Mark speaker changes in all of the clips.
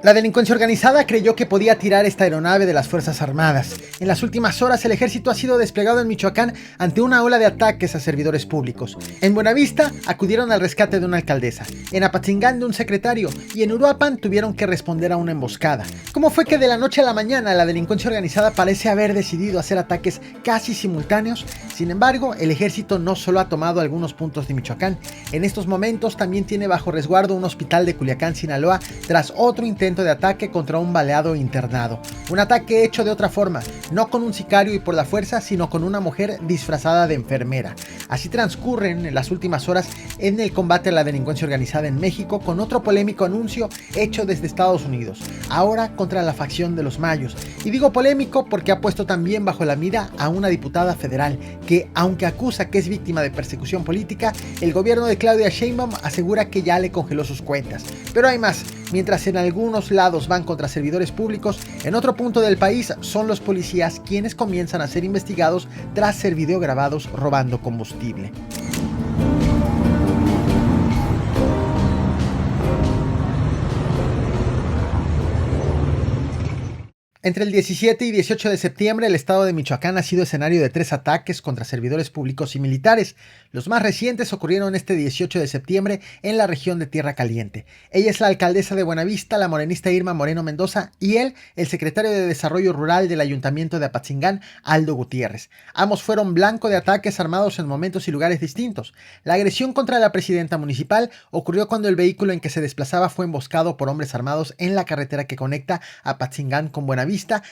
Speaker 1: La delincuencia organizada creyó que podía tirar esta aeronave de las Fuerzas Armadas. En las últimas horas el ejército ha sido desplegado en Michoacán ante una ola de ataques a servidores públicos. En Buenavista acudieron al rescate de una alcaldesa, en Apatzingán de un secretario y en Uruapan tuvieron que responder a una emboscada. ¿Cómo fue que de la noche a la mañana la delincuencia organizada parece haber decidido hacer ataques casi simultáneos? Sin embargo, el ejército no solo ha tomado algunos puntos de Michoacán, en estos momentos también tiene bajo resguardo un hospital de Culiacán, Sinaloa, tras otro intento de ataque contra un baleado internado. Un ataque hecho de otra forma, no con un sicario y por la fuerza, sino con una mujer disfrazada de enfermera. Así transcurren las últimas horas en el combate a la delincuencia organizada en México, con otro polémico anuncio hecho desde Estados Unidos, ahora contra la facción de los Mayos. Y digo polémico porque ha puesto también bajo la mira a una diputada federal que, aunque acusa que es víctima de persecución política, el gobierno de Claudia Sheinbaum asegura que ya le congeló sus cuentas. Pero hay más. Mientras en algunos lados van contra servidores públicos, en otro punto del país son los policías quienes comienzan a ser investigados tras ser videograbados robando combustible. Entre el 17 y 18 de septiembre, el estado de Michoacán ha sido escenario de 3 ataques contra servidores públicos y militares. Los más recientes ocurrieron este 18 de septiembre en la región de Tierra Caliente. Ella es la alcaldesa de Buenavista, la morenista Irma Moreno Mendoza, y él, el secretario de Desarrollo Rural del Ayuntamiento de Apatzingán, Aldo Gutiérrez. Ambos fueron blanco de ataques armados en momentos y lugares distintos. La agresión contra la presidenta municipal ocurrió cuando el vehículo en que se desplazaba fue emboscado por hombres armados en la carretera que conecta Apatzingán con Buenavista,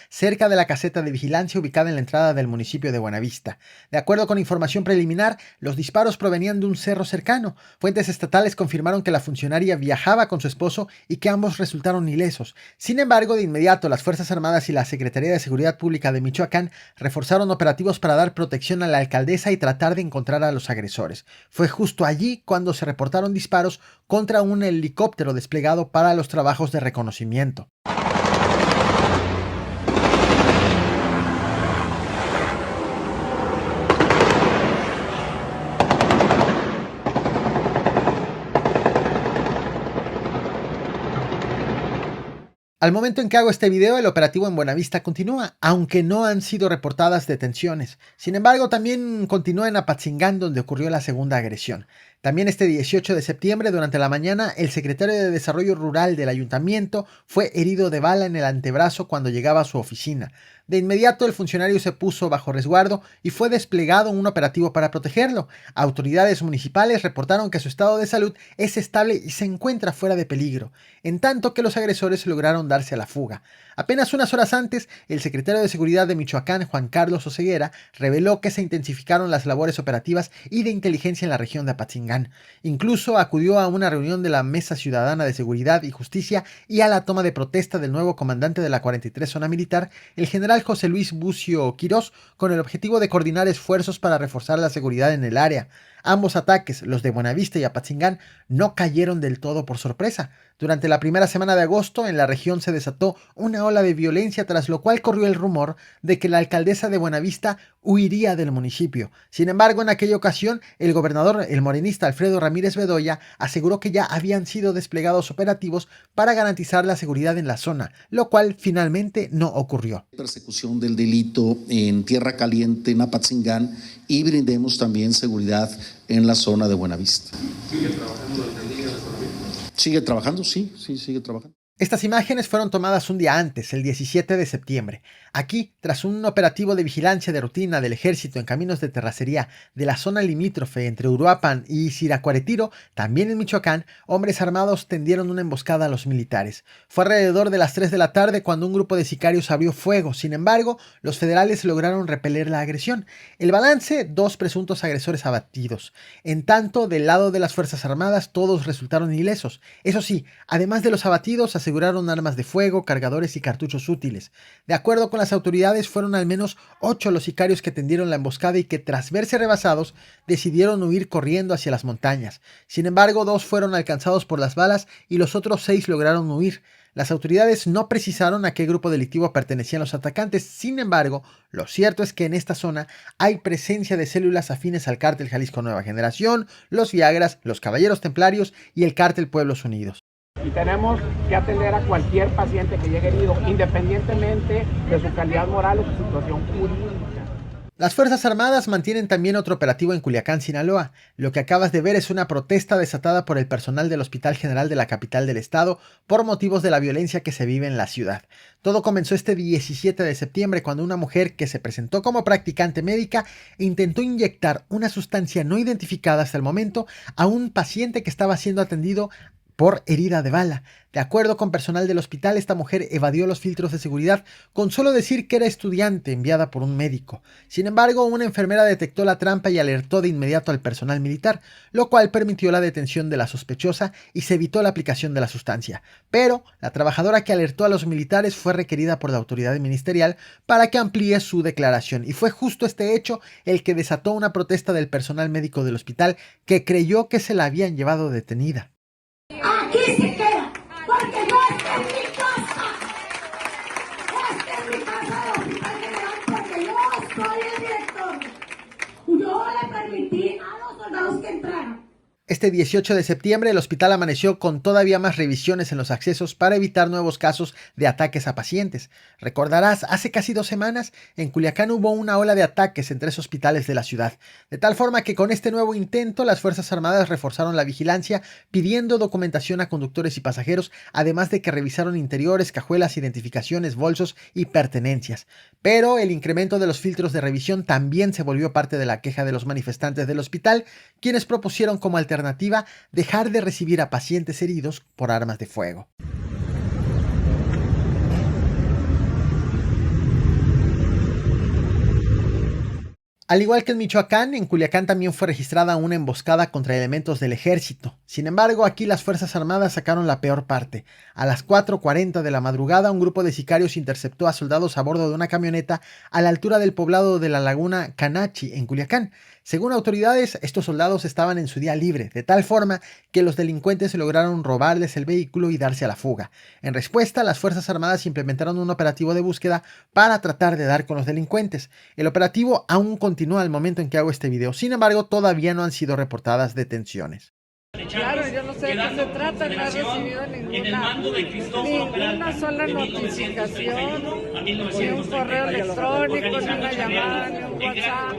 Speaker 1: cerca de la caseta de vigilancia ubicada en la entrada del municipio de Buenavista. De acuerdo con información preliminar, los disparos provenían de un cerro cercano. Fuentes estatales confirmaron que la funcionaria viajaba con su esposo y que ambos resultaron ilesos. Sin embargo, de inmediato las Fuerzas Armadas y la Secretaría de Seguridad Pública de Michoacán reforzaron operativos para dar protección a la alcaldesa y tratar de encontrar a los agresores. Fue justo allí cuando se reportaron disparos contra un helicóptero desplegado para los trabajos de reconocimiento. Al momento en que hago este video, el operativo en Buenavista continúa, aunque no han sido reportadas detenciones. Sin embargo, también continúa en Apatzingán, donde ocurrió la segunda agresión. También este 18 de septiembre, durante la mañana, el secretario de Desarrollo Rural del ayuntamiento fue herido de bala en el antebrazo cuando llegaba a su oficina. De inmediato, el funcionario se puso bajo resguardo y fue desplegado un operativo para protegerlo. Autoridades municipales reportaron que su estado de salud es estable y se encuentra fuera de peligro, en tanto que los agresores lograron darse a la fuga. Apenas unas horas antes, el secretario de Seguridad de Michoacán, Juan Carlos Oseguera, reveló que se intensificaron las labores operativas y de inteligencia en la región de Apatzingán. Incluso acudió a una reunión de la Mesa Ciudadana de Seguridad y Justicia y a la toma de protesta del nuevo comandante de la 43 Zona Militar, el general José Luis Bucio Quirós, con el objetivo de coordinar esfuerzos para reforzar la seguridad en el área. Ambos ataques, los de Buenavista y Apatzingán, no cayeron del todo por sorpresa. Durante la primera semana de agosto, en la región se desató una ola de violencia, tras lo cual corrió el rumor de que la alcaldesa de Buenavista huiría del municipio. Sin embargo, en aquella ocasión, el gobernador, el morenista Alfredo Ramírez Bedoya, aseguró que ya habían sido desplegados operativos para garantizar la seguridad en la zona, lo cual finalmente no ocurrió.
Speaker 2: Persecución del delito en Tierra Caliente, en Apatzingán, y brindemos también seguridad en la zona de Buenavista.
Speaker 3: ¿Sigue trabajando la alcaldía de Buenavista?
Speaker 2: ¿Sigue trabajando? Sí, sigue trabajando.
Speaker 1: Estas imágenes fueron tomadas un día antes, el 17 de septiembre. Aquí, tras un operativo de vigilancia de rutina del ejército en caminos de terracería de la zona limítrofe entre Uruapan y Siracuaretiro, también en Michoacán, hombres armados tendieron una emboscada a los militares. Fue alrededor de las 3 de la tarde cuando un grupo de sicarios abrió fuego. Sin embargo, los federales lograron repeler la agresión. El balance: 2 presuntos agresores abatidos. En tanto, del lado de las Fuerzas Armadas, todos resultaron ilesos. Eso sí, además de los abatidos, aseguraron armas de fuego, cargadores y cartuchos útiles. De acuerdo con las autoridades, fueron al menos 8 los sicarios que tendieron la emboscada y que, tras verse rebasados, decidieron huir corriendo hacia las montañas. Sin embargo, 2 fueron alcanzados por las balas y los otros 6 lograron huir. Las autoridades no precisaron a qué grupo delictivo pertenecían los atacantes. Sin embargo, lo cierto es que en esta zona hay presencia de células afines al cártel Jalisco Nueva Generación, los Viagras, los Caballeros Templarios y el cártel Pueblos Unidos.
Speaker 4: y tenemos que atender a cualquier paciente que llegue herido, independientemente de su calidad moral o su situación jurídica.
Speaker 1: Las Fuerzas Armadas mantienen también otro operativo en Culiacán, Sinaloa. Lo que acabas de ver es una protesta desatada por el personal del Hospital General de la capital del estado por motivos de la violencia que se vive en la ciudad. Todo comenzó este 17 de septiembre cuando una mujer que se presentó como practicante médica intentó inyectar una sustancia no identificada hasta el momento a un paciente que estaba siendo atendido por herida de bala. De acuerdo con personal del hospital, esta mujer evadió los filtros de seguridad con solo decir que era estudiante enviada por un médico. Sin embargo, una enfermera detectó la trampa y alertó de inmediato al personal militar, lo cual permitió la detención de la sospechosa y se evitó la aplicación de la sustancia. Pero la trabajadora que alertó a los militares fue requerida por la autoridad ministerial para que amplíe su declaración, y fue justo este hecho el que desató una protesta del personal médico del hospital que creyó que se la habían llevado detenida.
Speaker 5: Aquí se queda, porque no está en mi casa. Esta es mi casa de Hospital General porque yo soy el director. Yo le permití a los soldados que entraran.
Speaker 1: Este 18 de septiembre el hospital amaneció con todavía más revisiones en los accesos para evitar nuevos casos de ataques a pacientes. Recordarás, hace casi 2 semanas en Culiacán hubo una ola de ataques en 3 hospitales de la ciudad, de tal forma que con este nuevo intento las Fuerzas Armadas reforzaron la vigilancia pidiendo documentación a conductores y pasajeros, además de que revisaron interiores, cajuelas, identificaciones, bolsos y pertenencias. Pero el incremento de los filtros de revisión también se volvió parte de la queja de los manifestantes del hospital, quienes propusieron como alternativa dejar de recibir a pacientes heridos por armas de fuego. Al igual que en Michoacán, en Culiacán también fue registrada una emboscada contra elementos del ejército. Sin embargo, aquí las Fuerzas Armadas sacaron la peor parte. A las 4:40 de la madrugada, un grupo de sicarios interceptó a soldados a bordo de una camioneta a la altura del poblado de la Laguna Canachi, en Culiacán. Según autoridades, estos soldados estaban en su día libre, de tal forma que los delincuentes lograron robarles el vehículo y darse a la fuga. En respuesta, las Fuerzas Armadas implementaron un operativo de búsqueda para tratar de dar con los delincuentes. El operativo aún continúa al momento en que hago este video, sin embargo, todavía no han sido reportadas detenciones.
Speaker 6: Claro, yo no sé de qué se trata, no he recibido ninguna sola notificación, ni un correo electrónico, ni una llamada, ni un WhatsApp.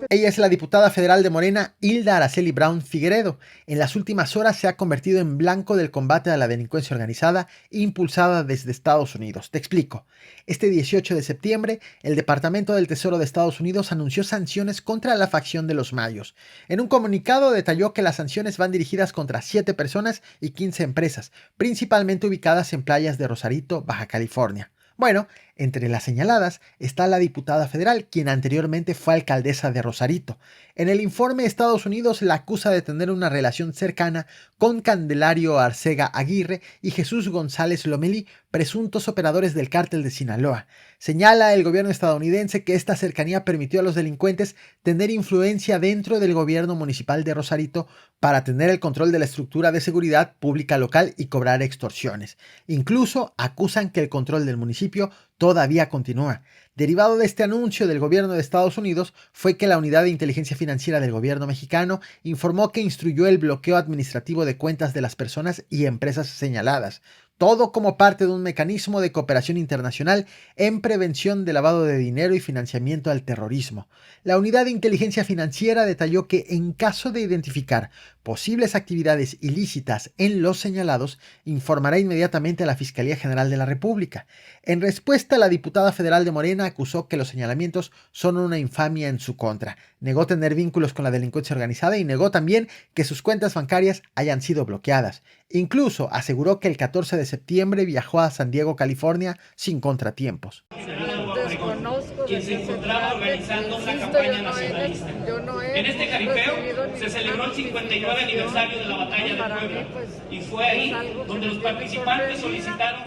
Speaker 1: Ella es la diputada federal de Morena, Hilda Araceli Brown Figueredo. En las últimas horas se ha convertido en blanco del combate a la delincuencia organizada impulsada desde Estados Unidos. Te explico. Este 18 de septiembre, el Departamento del Tesoro de Estados Unidos anunció sanciones contra la facción de los Mayos. En un comunicado detalló que las sanciones van dirigidas contra 7 personas y 15 empresas, principalmente ubicadas en playas de Rosarito, Baja California. Bueno, entre las señaladas está la diputada federal, quien anteriormente fue alcaldesa de Rosarito. En el informe, Estados Unidos la acusa de tener una relación cercana con Candelario Arcega Aguirre y Jesús González Lomelí, presuntos operadores del cártel de Sinaloa. Señala el gobierno estadounidense que esta cercanía permitió a los delincuentes tener influencia dentro del gobierno municipal de Rosarito para tener el control de la estructura de seguridad pública local y cobrar extorsiones. Incluso acusan que el control del municipio todavía continúa. Derivado de este anuncio del gobierno de Estados Unidos fue que la Unidad de Inteligencia Financiera del gobierno mexicano informó que instruyó el bloqueo administrativo de cuentas de las personas y empresas señaladas. Todo como parte de un mecanismo de cooperación internacional en prevención de lavado de dinero y financiamiento al terrorismo. La Unidad de Inteligencia Financiera detalló que en caso de identificar posibles actividades ilícitas en los señalados, informará inmediatamente a la Fiscalía General de la República. En respuesta, la diputada federal de Morena acusó que los señalamientos son una infamia en su contra. Negó tener vínculos con la delincuencia organizada y negó también que sus cuentas bancarias hayan sido bloqueadas. Incluso aseguró que el 14 de septiembre viajó a San Diego, California, sin contratiempos.
Speaker 6: Desconozco de qué se trata,
Speaker 3: organizando una
Speaker 6: insisto,
Speaker 3: campaña nacionalista. En este jaripeo se celebró el 59 aniversario de la batalla de Puebla y fue ahí donde los participantes solicitaron.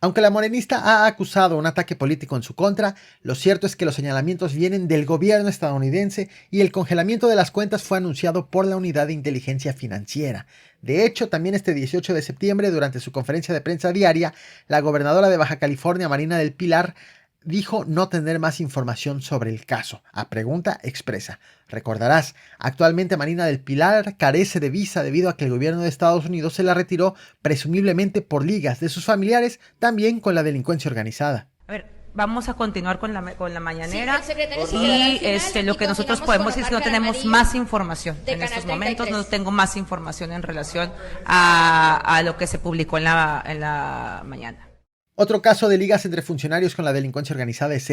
Speaker 1: Aunque la morenista ha acusado un ataque político en su contra, lo cierto es que los señalamientos vienen del gobierno estadounidense y el congelamiento de las cuentas fue anunciado por la Unidad de Inteligencia Financiera. De hecho, también este 18 de septiembre, durante su conferencia de prensa diaria, la gobernadora de Baja California, Marina del Pilar, dijo no tener más información sobre el caso, a pregunta expresa. Recordarás, actualmente Marina del Pilar carece de visa debido a que el gobierno de Estados Unidos se la retiró presumiblemente por ligas de sus familiares, también con la delincuencia organizada.
Speaker 7: A ver, vamos a continuar con la mañanera y lo que nosotros podemos decir es que no tenemos más información en estos momentos, no tengo más información en relación a lo que se publicó en la mañana.
Speaker 1: Otro caso de ligas entre funcionarios con la delincuencia organizada es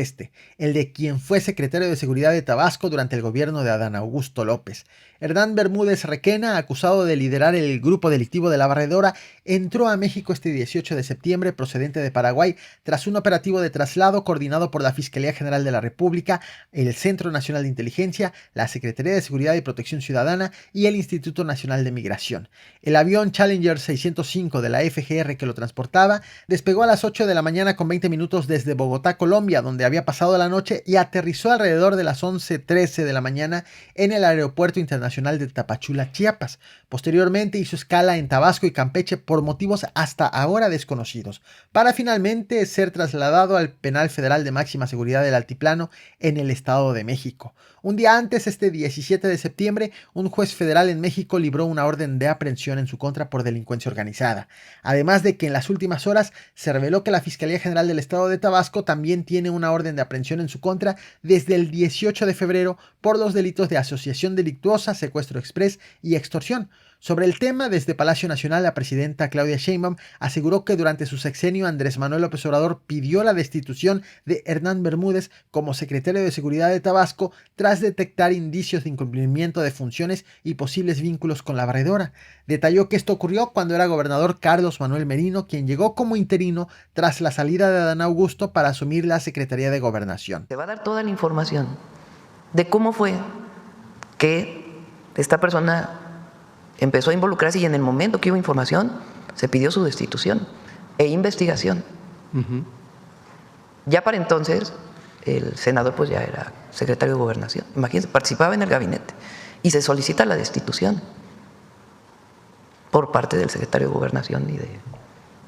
Speaker 1: el de quien fue secretario de Seguridad de Tabasco durante el gobierno de Adán Augusto López. Hernán Bermúdez Requena, acusado de liderar el grupo delictivo de La Barredora, entró a México este 18 de septiembre procedente de Paraguay tras un operativo de traslado coordinado por la Fiscalía General de la República, el Centro Nacional de Inteligencia, la Secretaría de Seguridad y Protección Ciudadana y el Instituto Nacional de Migración. El avión Challenger 605 de la FGR que lo transportaba despegó a las 8 de la mañana con 20 minutos desde Bogotá, Colombia, donde había pasado la noche, y aterrizó alrededor de las 11:13 de la mañana en el Aeropuerto Internacional de Tapachula, Chiapas. Posteriormente hizo escala en Tabasco y Campeche por motivos hasta ahora desconocidos, para finalmente ser trasladado al Penal Federal de Máxima Seguridad del Altiplano en el Estado de México. Un día antes, este 17 de septiembre, un juez federal en México libró una orden de aprehensión en su contra por delincuencia organizada. Además de que en las últimas horas se reveló que la Fiscalía General del Estado de Tabasco también tiene una orden de aprehensión en su contra desde el 18 de febrero por los delitos de asociación delictuosa, secuestro exprés y extorsión. Sobre el tema, desde Palacio Nacional, la presidenta Claudia Sheinbaum aseguró que durante su sexenio Andrés Manuel López Obrador pidió la destitución de Hernán Bermúdez como secretario de Seguridad de Tabasco tras detectar indicios de incumplimiento de funciones y posibles vínculos con La Barredora. Detalló que esto ocurrió cuando era gobernador Carlos Manuel Merino, quien llegó como interino tras la salida de Adán Augusto para asumir la Secretaría de Gobernación.
Speaker 8: Te va a dar toda la información de cómo fue que esta persona empezó a involucrarse y en el momento que hubo información se pidió su destitución e investigación. Ya para entonces el senador pues ya era secretario de Gobernación. Imagínense, participaba en el gabinete y se solicita la destitución por parte del secretario de Gobernación y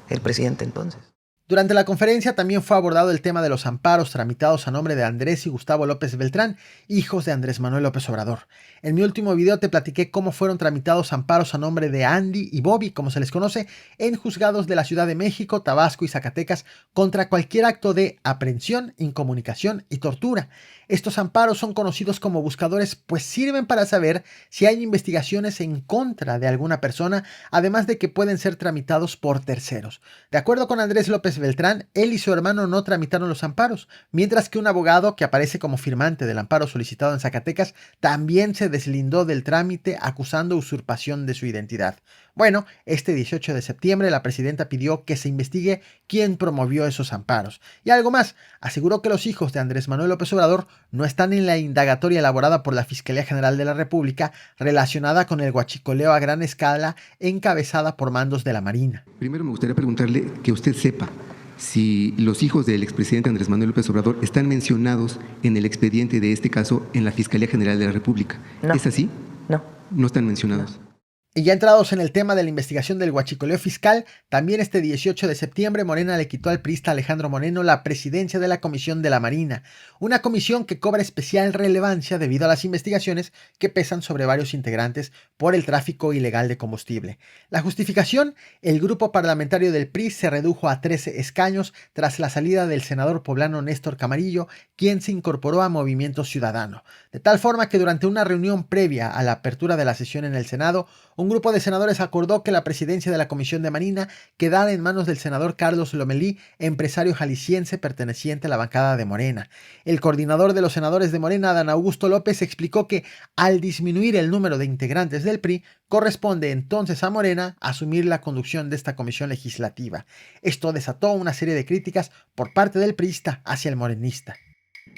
Speaker 8: del presidente entonces.
Speaker 1: Durante la conferencia también fue abordado el tema de los amparos tramitados a nombre de Andrés y Gustavo López Beltrán, hijos de Andrés Manuel López Obrador. En mi último video te platiqué cómo fueron tramitados amparos a nombre de Andy y Bobby, como se les conoce, en juzgados de la Ciudad de México, Tabasco y Zacatecas contra cualquier acto de aprehensión, incomunicación y tortura. Estos amparos son conocidos como buscadores, pues sirven para saber si hay investigaciones en contra de alguna persona, además de que pueden ser tramitados por terceros. De acuerdo con Andrés López Beltrán, él y su hermano no tramitaron los amparos, mientras que un abogado que aparece como firmante del amparo solicitado en Zacatecas también se deslindó del trámite acusando usurpación de su identidad. Bueno, este 18 de septiembre la presidenta pidió que se investigue quién promovió esos amparos. Y algo más, aseguró que los hijos de Andrés Manuel López Obrador no están en la indagatoria elaborada por la Fiscalía General de la República relacionada con el huachicoleo a gran escala encabezada por mandos de la Marina.
Speaker 9: Primero me gustaría preguntarle que usted sepa si los hijos del expresidente Andrés Manuel López Obrador están mencionados en el expediente de este caso en la Fiscalía General de la República.
Speaker 8: No.
Speaker 9: ¿Es así?
Speaker 8: No.
Speaker 9: No están mencionados.
Speaker 8: No.
Speaker 1: Y ya entrados en el tema de la investigación del huachicoleo fiscal, también este 18 de septiembre Morena le quitó al priista Alejandro Moreno la presidencia de la Comisión de la Marina, una comisión que cobra especial relevancia debido a las investigaciones que pesan sobre varios integrantes por el tráfico ilegal de combustible. La justificación, el grupo parlamentario del PRI se redujo a 13 escaños tras la salida del senador poblano Néstor Camarillo, quien se incorporó a Movimiento Ciudadano, de tal forma que durante una reunión previa a la apertura de la sesión en el Senado, un grupo de senadores acordó que la presidencia de la Comisión de Marina quedara en manos del senador Carlos Lomelí, empresario jalisciense perteneciente a la bancada de Morena. El coordinador de los senadores de Morena, Adán Augusto López, explicó que al disminuir el número de integrantes del PRI, corresponde entonces a Morena asumir la conducción de esta comisión legislativa. Esto desató una serie de críticas por parte del priista hacia el morenista.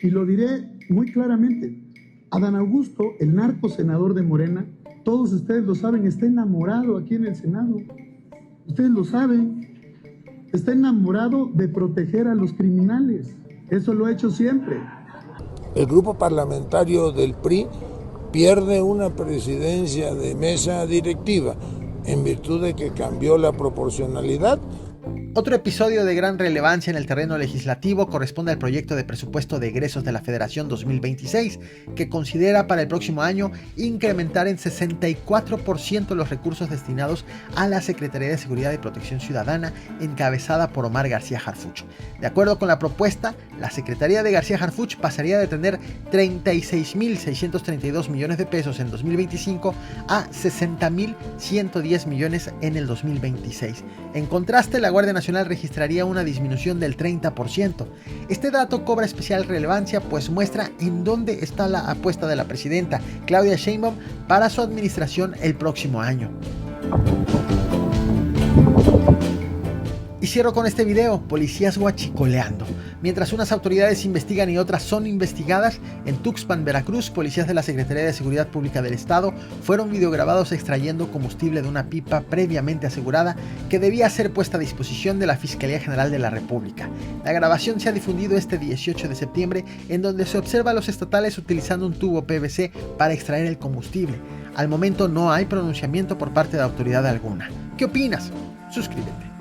Speaker 10: Y lo diré muy claramente, Adán Augusto, el narco senador de Morena, todos ustedes lo saben, está enamorado aquí en el Senado. Ustedes lo saben. Está enamorado de proteger a los criminales. Eso lo ha hecho siempre.
Speaker 11: El grupo parlamentario del PRI pierde una presidencia de mesa directiva en virtud de que cambió la proporcionalidad.
Speaker 1: Otro episodio de gran relevancia en el terreno legislativo corresponde al proyecto de presupuesto de egresos de la Federación 2026, que considera para el próximo año incrementar en 64% los recursos destinados a la Secretaría de Seguridad y Protección Ciudadana, encabezada por Omar García Harfuch. De acuerdo con la propuesta, la Secretaría de García Harfuch pasaría de tener 36.632 millones de pesos en 2025 a 60.110 millones en el 2026. En contraste, la Guardia Nacional registraría una disminución del 30%. Este dato cobra especial relevancia, pues muestra en dónde está la apuesta de la presidenta Claudia Sheinbaum para su administración el próximo año. Y cierro con este video: policías guachicoleando. Mientras unas autoridades investigan y otras son investigadas, en Tuxpan, Veracruz, policías de la Secretaría de Seguridad Pública del Estado fueron videograbados extrayendo combustible de una pipa previamente asegurada que debía ser puesta a disposición de la Fiscalía General de la República. La grabación se ha difundido este 18 de septiembre, en donde se observa a los estatales utilizando un tubo PVC para extraer el combustible. Al momento no hay pronunciamiento por parte de autoridad alguna. ¿Qué opinas? Suscríbete.